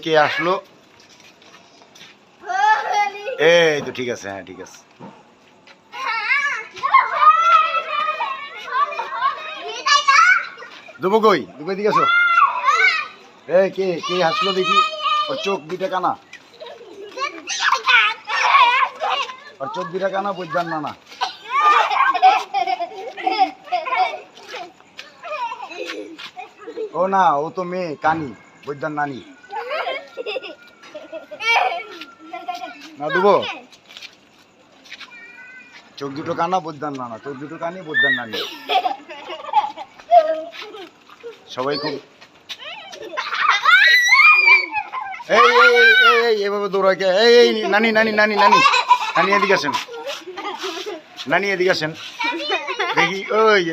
কে আসলো? এই তো ঠিক আছে, হ্যাঁ ঠিক আছে। দুবো কই? দুবো দিকে আসো। কে কে আসলো দেখি? ওর চোখ দুইটা কানা, ওর চোখ দুইটা কানা, বুঝছেন না? না ও না, ও তো মেয়ে কানি, বুঝছেন নানি না? দুবো চোখ দুটো কানা, বুঝছেন না? না চোখ দুটো কানি, বুঝছেন নানি। সবাই খুব এইভাবে দৌড়ায় কে? এই নানি নানি নানি নানি নানি এদিকে আসেন, নানি এদিকে আসেন দেখি। ওই